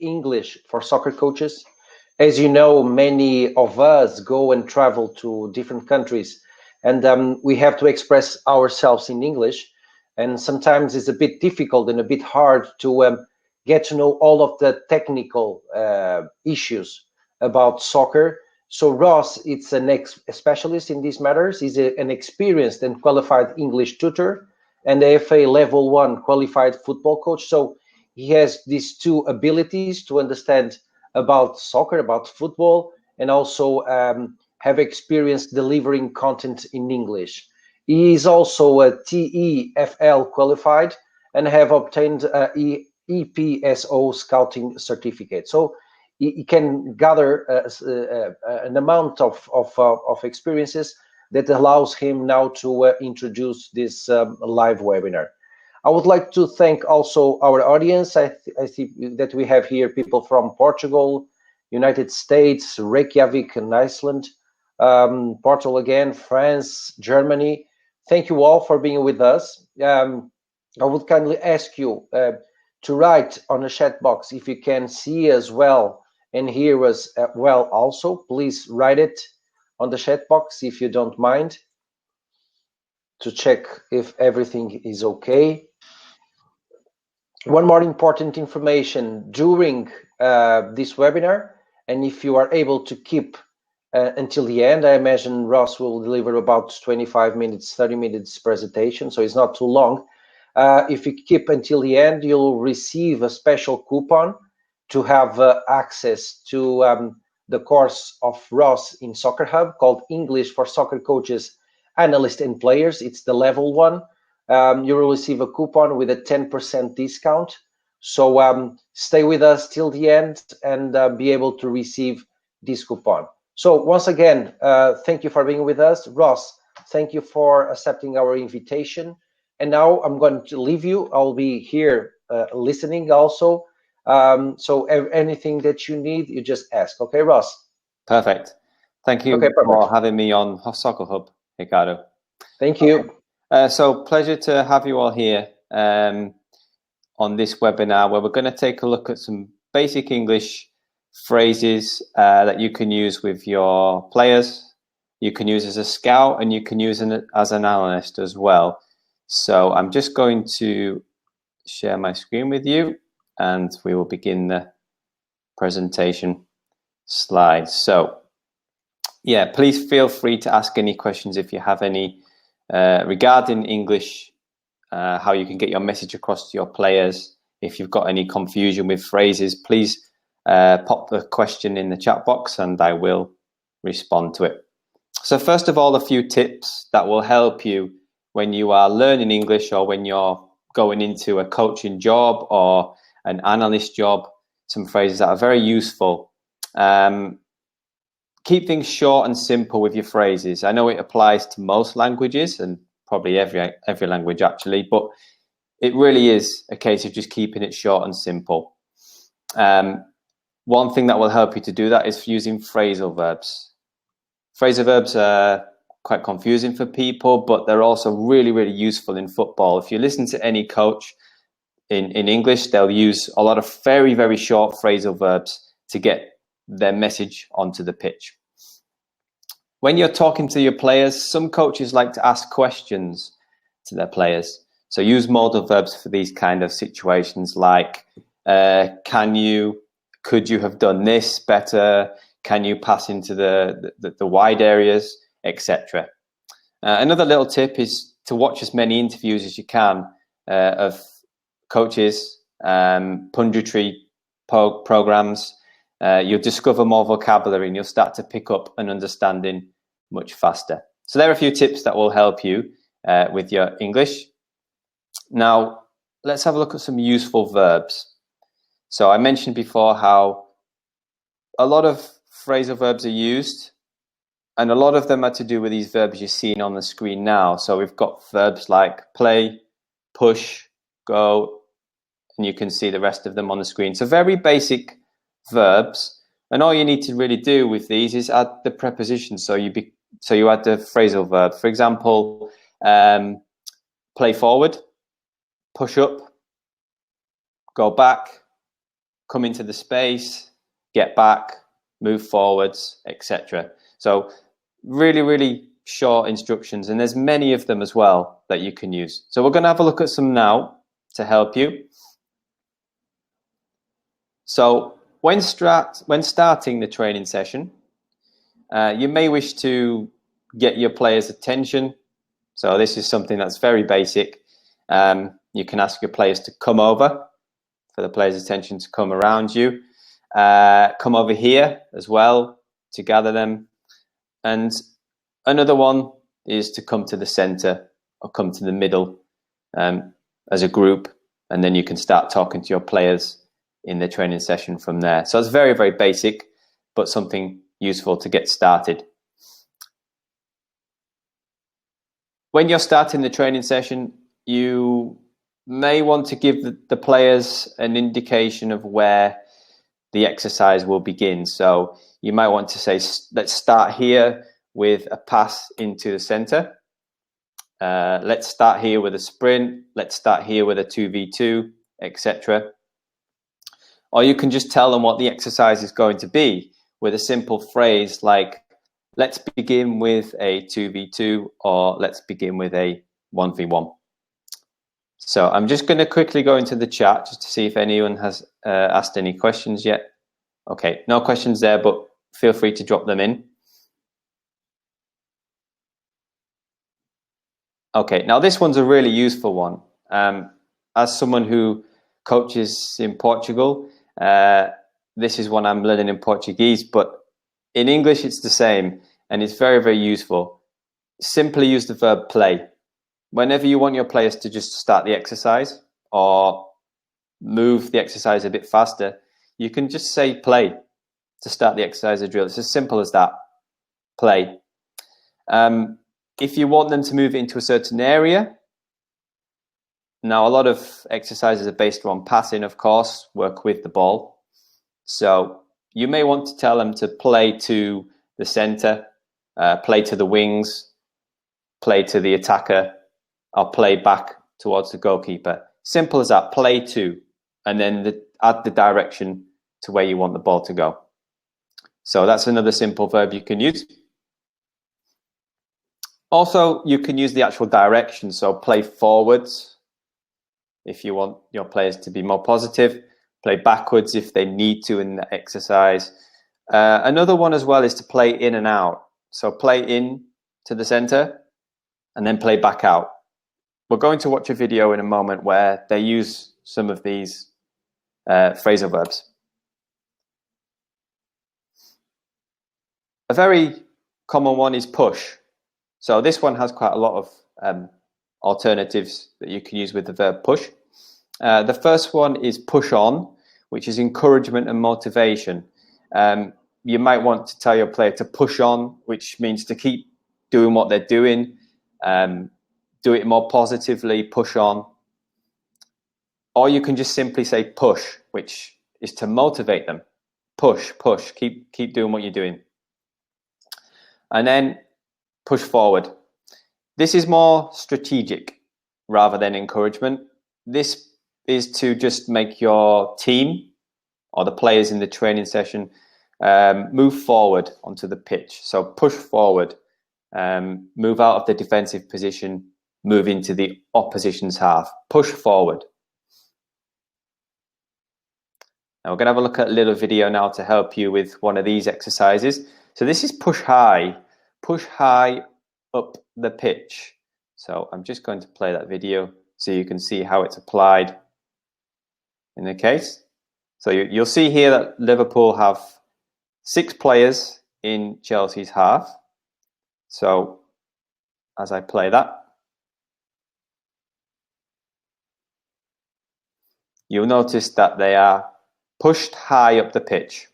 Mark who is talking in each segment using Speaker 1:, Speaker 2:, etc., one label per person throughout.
Speaker 1: English for soccer coaches. As you know, many of us go and travel to different countries, and we have to express ourselves in English. And sometimes it's a bit difficult and a bit hard to get to know all of the technical issues about soccer. So Ross, it's a specialist in these matters. He's an experienced and qualified English tutor and FA Level 1 qualified football coach. So he has these two abilities to understand about soccer, about football, and also have experience delivering content in English. He is also a TEFL qualified and have obtained EPSO scouting certificate. So he can gather an amount of experiences that allows him now to introduce this live webinar. I would like to thank also our audience. I see that we have here people from Portugal, United States, Reykjavik and Iceland, Portugal again, France, Germany. Thank you all for being with us. I would kindly ask you to write on the chat box if you can see us well and hear us well also. Please write it on the chat box if you don't mind, to check if everything is okay. One more important information during this webinar, and if you are able to keep until the end, I imagine Ross will deliver about 25 minutes, 30 minutes presentation, so it's not too long. If you keep until the end, you'll receive a special coupon to have access to the course of Ross in Soccer Hub called English for Soccer Coaches, Analysts and Players. It's the level 1. You will receive a coupon with a 10% discount. So stay with us till the end and be able to receive this coupon. So once again, thank you for being with us. Ross, thank you for accepting our invitation. And now I'm going to leave you. I'll be here listening also. So anything that you need, you just ask. Okay, Ross?
Speaker 2: Perfect. Thank you for having me on Soccer Hub, Ricardo.
Speaker 1: Thank you.
Speaker 2: So pleasure to have you all here on this webinar where we're going to take a look at some basic English phrases that you can use with your players, you can use as a scout, and you can use as an analyst as well. So I'm just going to share my screen with you and we will begin the presentation slides. So yeah, please feel free to ask any questions if you have any regarding English, how you can get your message across to your players. If you've got any confusion with phrases, please pop the question in the chat box and I will respond to it. So first of all, a few tips that will help you when you are learning English or when you're going into a coaching job or an analyst job. Some phrases that are very useful. Keep things short and simple with your phrases. I know it applies to most languages and probably every language actually, but it really is a case of just keeping it short and simple. One thing that will help you to do that is using phrasal verbs. Phrasal verbs are quite confusing for people, but they're also really, really useful in football. If you listen to any coach in English, they'll use a lot of very, very short phrasal verbs to get their message onto the pitch. When you're talking to your players, some coaches like to ask questions to their players. So use modal verbs for these kind of situations like, could you have done this better? Can you pass into the wide areas, etc. Another little tip is to watch as many interviews as you can of coaches, punditry programs. You'll discover more vocabulary and you'll start to pick up an understanding much faster. So there are a few tips that will help you with your English. Now, let's have a look at some useful verbs. So I mentioned before how a lot of phrasal verbs are used, and a lot of them are to do with these verbs you're seeing on the screen now. So we've got verbs like play, push, go, and you can see the rest of them on the screen. So very basic verbs, and all you need to really do with these is add the preposition. So you add the phrasal verb. For example, play forward, push up, go back, come into the space, get back, move forwards, etc. So really, really short instructions, and there's many of them as well that you can use. So we're going to have a look at some now to help you. So when starting the training session, you may wish to get your players' attention. So this is something that's very basic. You can ask your players to come over, for the players' attention to come around you. Come over here as well to gather them. And another one is to come to the center or come to the middle as a group, and then you can start talking to your players in the training session from there. So it's very, very basic, but something useful to get started. When you're starting the training session, you may want to give the players an indication of where the exercise will begin. So you might want to say, let's start here with a pass into the center. Let's start here with a sprint. Let's start here with a 2v2, etc. Or you can just tell them what the exercise is going to be with a simple phrase like, let's begin with a 2v2, or let's begin with a 1v1. So I'm just going to quickly go into the chat just to see if anyone has asked any questions yet. Okay, no questions there, but feel free to drop them in. Okay, now this one's a really useful one. As someone who coaches in Portugal, this is one I'm learning in Portuguese, but in English it's the same, and it's very, very useful. Simply use the verb play. Whenever you want your players to just start the exercise or move the exercise a bit faster, you can just say play to start the exercise or drill. It's as simple as that. Play. If you want them to move into a certain area, now a lot of exercises are based on passing, of course, work with the ball. So you may want to tell them to play to the center, play to the wings, play to the attacker, or play back towards the goalkeeper. Simple as that, play to, and then add the direction to where you want the ball to go. So that's another simple verb you can use. Also, you can use the actual direction, so play forwards if you want your players to be more positive, play backwards if they need to in the exercise. Another one as well is to play in and out. So play in to the center and then play back out. We're going to watch a video in a moment where they use some of these phrasal verbs. A very common one is push. So this one has quite a lot of alternatives that you can use with the verb push. The first one is push on, which is encouragement and motivation. You might want to tell your player to push on, which means to keep doing what they're doing, do it more positively, push on. Or you can just simply say push, which is to motivate them. Push, push, keep doing what you're doing. And then push forward. This is more strategic rather than encouragement. This is to just make your team or the players in the training session move forward onto the pitch. So push forward, move out of the defensive position, move into the opposition's half. Push forward. Now we're going to have a look at a little video now to help you with one of these exercises. So this is push high up the pitch. So I'm just going to play that video so you can see how it's applied in the case. So you'll see here that Liverpool have 6 players in Chelsea's half. So as I play that, you'll notice that they are pushed high up the pitch.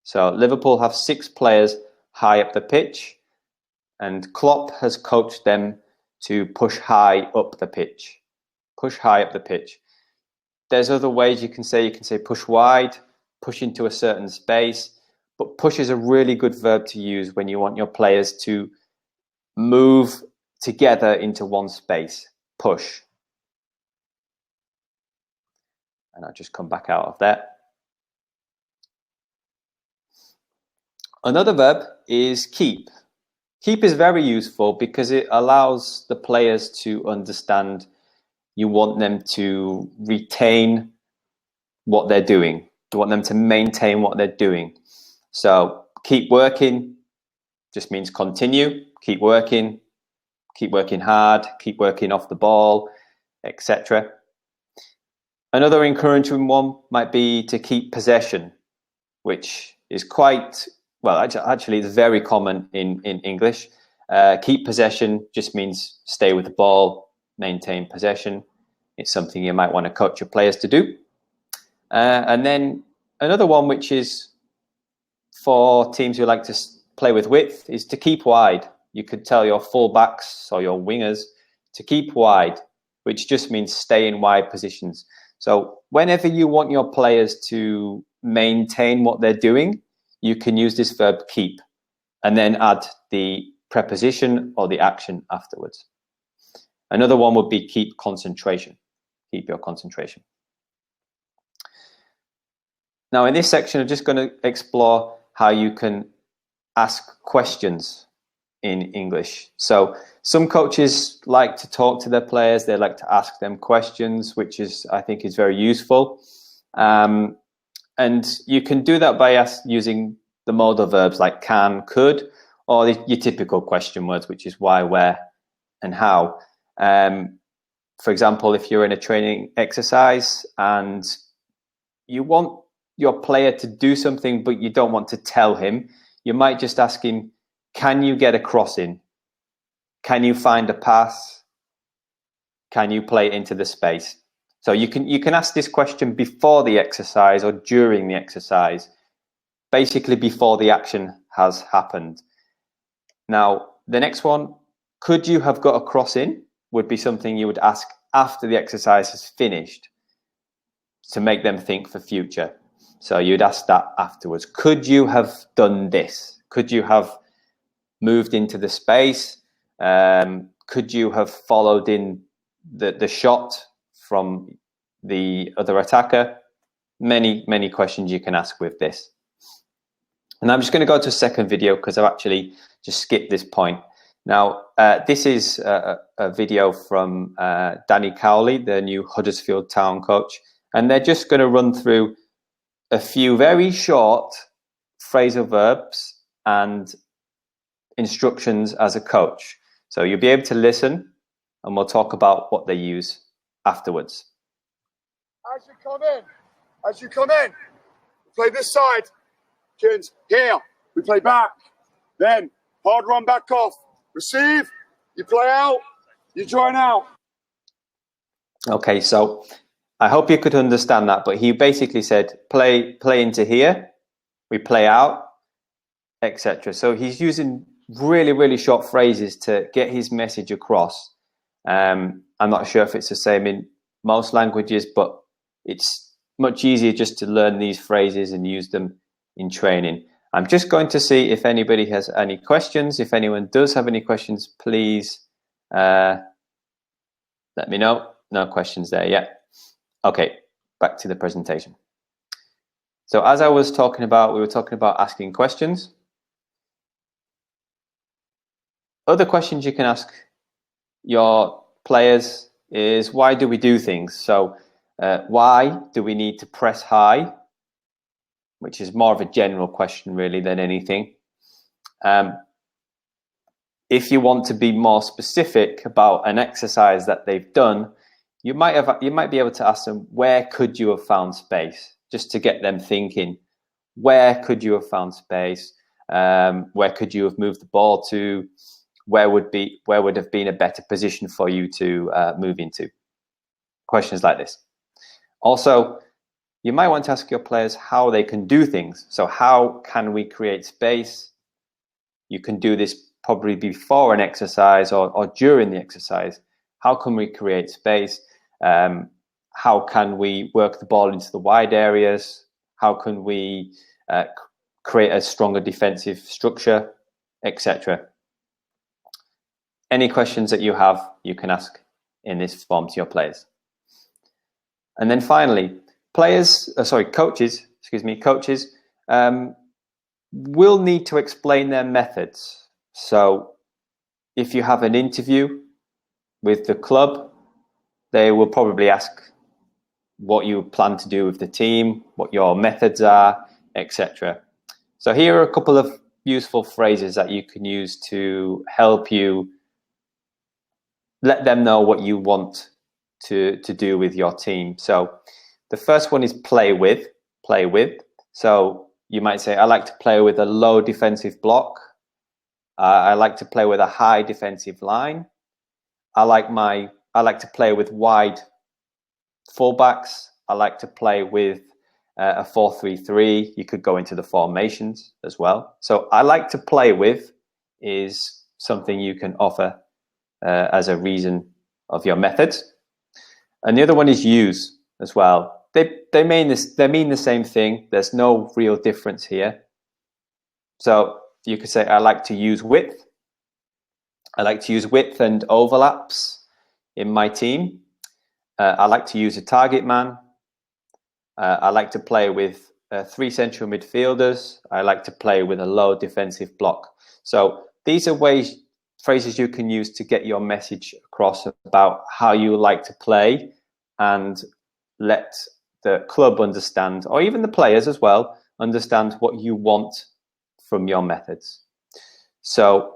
Speaker 2: So Liverpool have 6 players high up the pitch, and Klopp has coached them to push high up the pitch. Push high up the pitch. There's other ways you can say push wide, push into a certain space, but push is a really good verb to use when you want your players to move together into one space. Push. And I'll just come back out of that. Another verb is keep. Keep is very useful because it allows the players to understand you want them to retain what they're doing. You want them to maintain what they're doing. So keep working just means continue, keep working hard, keep working off the ball, etc. Another encouraging one might be to keep possession, which is quite, well, actually it's very common in English. Keep possession just means stay with the ball, maintain possession. It's something you might want to coach your players to do. And then another one, which is for teams who like to play with width, is to keep wide. You could tell your fullbacks or your wingers to keep wide, which just means stay in wide positions. So whenever you want your players to maintain what they're doing, you can use this verb keep and then add the preposition or the action afterwards. Another one would be keep concentration. Keep your concentration. Now in this section, I'm just going to explore how you can ask questions in English. So some coaches like to talk to their players. They like to ask them questions, which I think is very useful. And you can do that by using the modal verbs like can, could, or your typical question words, which is why, where, and how. For example, if you're in a training exercise and you want your player to do something, but you don't want to tell him, you might just ask him, can you get a cross in? Can you find a pass? Can you play into the space? So you can ask this question before the exercise or during the exercise, basically before the action has happened. Now, the next one, could you have got a cross in, would be something you would ask after the exercise has finished to make them think for future. So you'd ask that afterwards. Could you have done this? Could you have moved into the space? Could you have followed in the shot from the other attacker? Many questions you can ask with this. And I'm just going to go to a second video because I've actually just skipped this point. Now, this is a video from Danny Cowley, the new Huddersfield Town coach. And they're just going to run through a few very short phrasal verbs and instructions as a coach. So you'll be able to listen and we'll talk about what they use afterwards.
Speaker 3: As you come in, play this side. Kids, here, we play back. Then, hard run back off. Receive, you play out, you join out.
Speaker 2: Okay, so I hope you could understand that, but he basically said, play into here, we play out, etc. So he's using really short phrases to get his message across. I'm not sure if it's the same in most languages, but it's much easier just to learn these phrases and use them in training. I'm just going to see if anybody has any questions. If anyone does have any questions, please let me know. No questions there yet. Okay, back to the presentation. So as I was talking about, we were talking about asking questions. Other questions you can ask your players is, why do we do things? So why do we need to press high? Which is more of a general question really than anything. If you want to be more specific about an exercise that they've done, you might be able to ask them, where could you have found space? Just to get them thinking, where could you have found space? Where could you have moved the ball to? Where would have been a better position for you to move into? Questions like this. Also, you might want to ask your players how they can do things. So how can we create space? You can do this probably before an exercise or during the exercise. How can we create space? How can we work the ball into the wide areas? How can we create a stronger defensive structure, etc.? Any questions that you have, you can ask in this form to your players. And then finally, coaches, will need to explain their methods. So if you have an interview with the club, they will probably ask what you plan to do with the team, what your methods are, etc. So here are a couple of useful phrases that you can use to help you let them know what you want to do with your team. So the first one is play with. So you might say, I like to play with a low defensive block. I like to play with a high defensive line. I like to play with wide fullbacks. I like to play with a 4-3-3. You could go into the formations as well. So I like to play with is something you can offer as a reason of your methods. And the other one is use as well. They mean the same thing. There's no real difference here. So you could say, I like to use width. I like to use width and overlaps in my team. I like to use a target man. I like to play with 3 central midfielders. I like to play with a low defensive block. So these are phrases you can use to get your message across about how you like to play and let the club understand, or even the players as well, understand what you want from your methods. So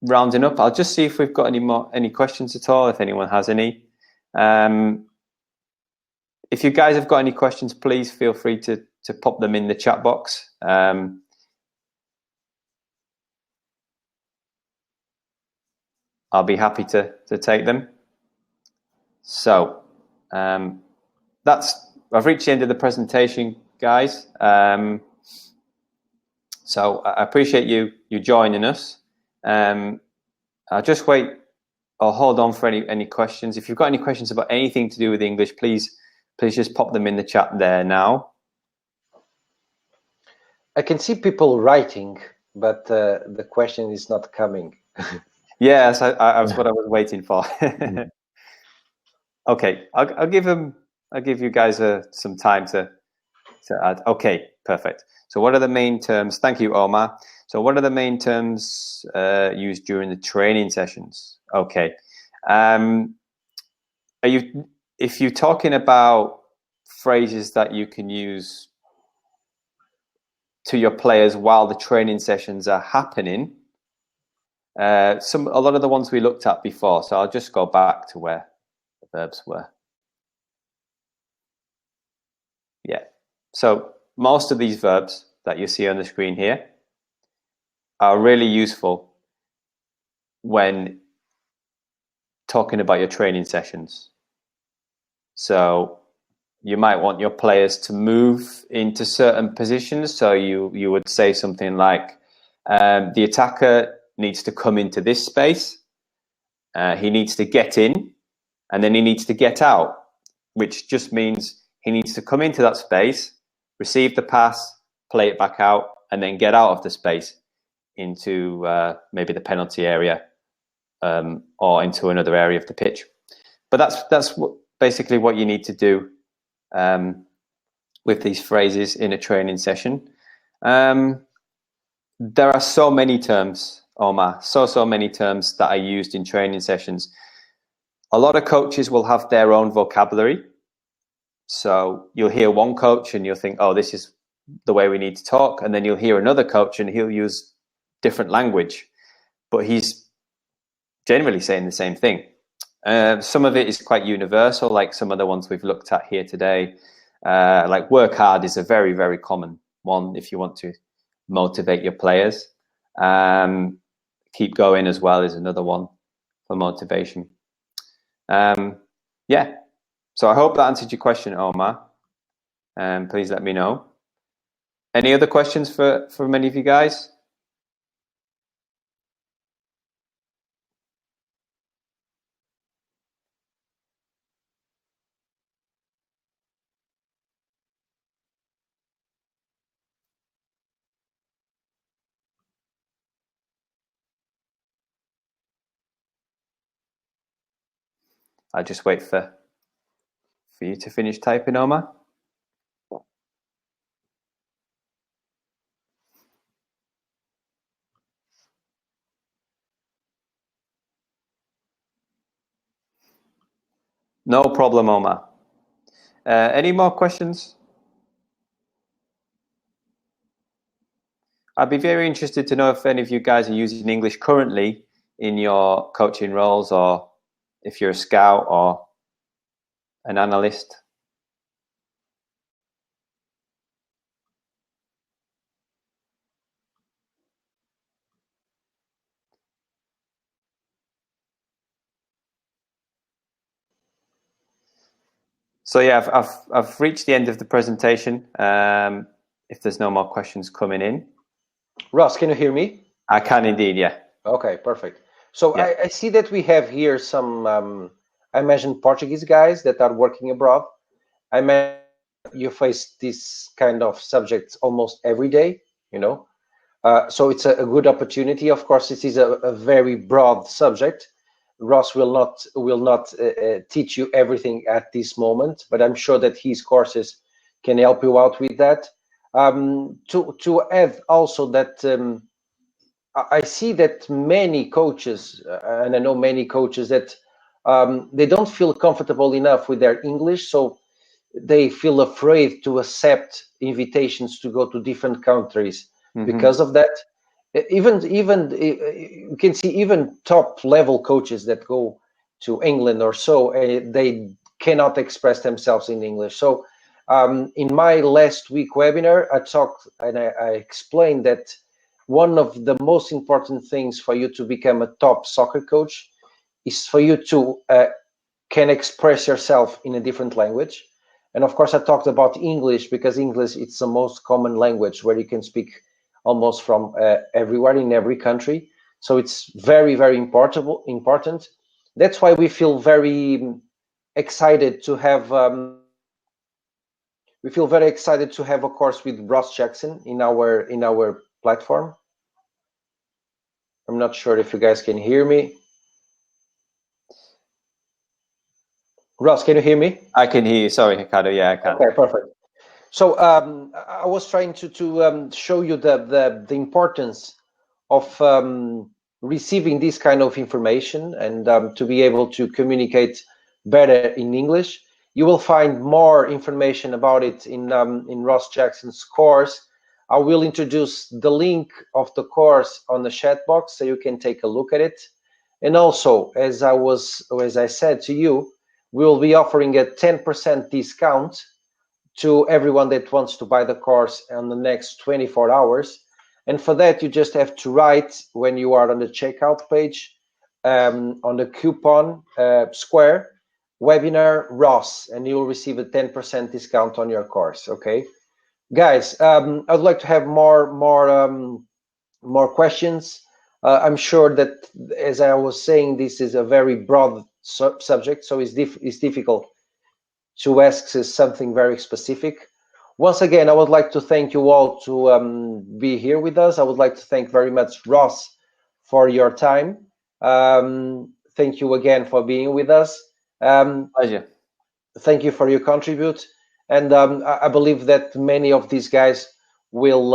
Speaker 2: rounding up, I'll just see if we've got any questions at all, if anyone has any. If you guys have got any questions, please feel free to pop them in the chat box. I'll be happy to take them. So I've reached the end of the presentation, guys. So I appreciate you joining us. I'll just wait or hold on for any questions. If you've got any questions about anything to do with English, please just pop them in the chat there now.
Speaker 1: I can see people writing, but the question is not coming.
Speaker 2: Yes, that's what I was waiting for. Okay, I'll give you guys some time to add. Okay, perfect. So what are the main terms? Thank you, Omar. So what are the main terms used during the training sessions? Okay. If you're talking about phrases that you can use to your players while the training sessions are happening, a lot of the ones we looked at before. So I'll just go back to where the verbs were. Yeah. So most of these verbs that you see on the screen here are really useful when talking about your training sessions. So you might want your players to move into certain positions. So you would say something like, the attacker needs to come into this space. He needs to get in, and then he needs to get out, which just means he needs to come into that space, receive the pass, play it back out, and then get out of the space into maybe the penalty area or into another area of the pitch. But that's basically what you need to do with these phrases in a training session. There are so many terms, Omar, so many terms that are used in training sessions. A lot of coaches will have their own vocabulary. So you'll hear one coach and you'll think, oh, this is the way we need to talk. And then you'll hear another coach and he'll use different language, but he's generally saying the same thing. Some of it is quite universal, like some of the ones we've looked at here today. Like work hard is a very, very common one if you want to motivate your players. Keep going as well is another one for motivation. Yeah. So I hope that answered your question, Omar. Please let me know. Any other questions from any of you guys? I'll just wait for you to finish typing, Omar. No problem, Omar. Any more questions? I'd be very interested to know if any of you guys are using English currently in your coaching roles, or if you're a scout or an analyst. So yeah, I've reached the end of the presentation. If there's no more questions coming in.
Speaker 1: Ross, can you hear me?
Speaker 2: I can indeed, yeah.
Speaker 1: Okay, perfect. So
Speaker 2: Yeah.
Speaker 1: I see that we have here some, I imagine, Portuguese guys that are working abroad. I imagine you face this kind of subjects almost every day, you know. So it's a good opportunity. Of course, this is a very broad subject. Ross will not teach you everything at this moment, but I'm sure that his courses can help you out with that. To add also that I see that many coaches, and I know many coaches that they don't feel comfortable enough with their English, so they feel afraid to accept invitations to go to different countries because of that. Even you can see even top level coaches that go to England or so, they cannot express themselves in English. So in my last week webinar, I talked and I explained that one of the most important things for you to become a top soccer coach is for you to can express yourself in a different language. And of course, I talked about English because English it's the most common language where you can speak almost from everywhere in every country. So it's very, very important. That's why we feel very excited to have a course with Ross Jackson in our platform. I'm not sure if you guys can hear me. Ross, can you hear me?
Speaker 2: I can hear you. Sorry, Ricardo. Yeah, I can.
Speaker 1: Okay, perfect. So I was trying to show you the importance of receiving this kind of information and to be able to communicate better in English. You will find more information about it in Ross Jackson's course. I will introduce the link of the course on the chat box so you can take a look at it. And also, as I said to you, we will be offering a 10% discount to everyone that wants to buy the course in the next 24 hours. And for that, you just have to write when you are on the checkout page on the coupon square webinar Ross, and you will receive a 10% discount on your course. Okay, guys, I'd like to have more questions. I'm sure that, as I was saying, this is a very broad subject, so it's difficult to ask something very specific. Once again, I would like to thank you all to be here with us. I would like to thank very much Ross for your time. Thank you again for being with us.
Speaker 2: Pleasure.
Speaker 1: Thank you for your contribute. And I believe that many of these guys will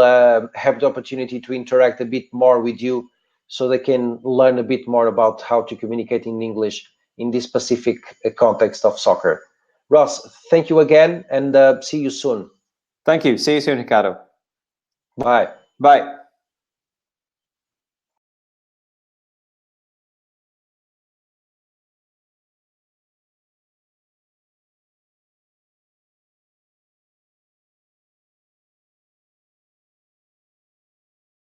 Speaker 1: have the opportunity to interact a bit more with you so they can learn a bit more about how to communicate in English in this specific context of soccer. Ross, thank you again, and see you soon.
Speaker 2: Thank you. See you soon, Ricardo.
Speaker 1: Bye.
Speaker 2: Bye.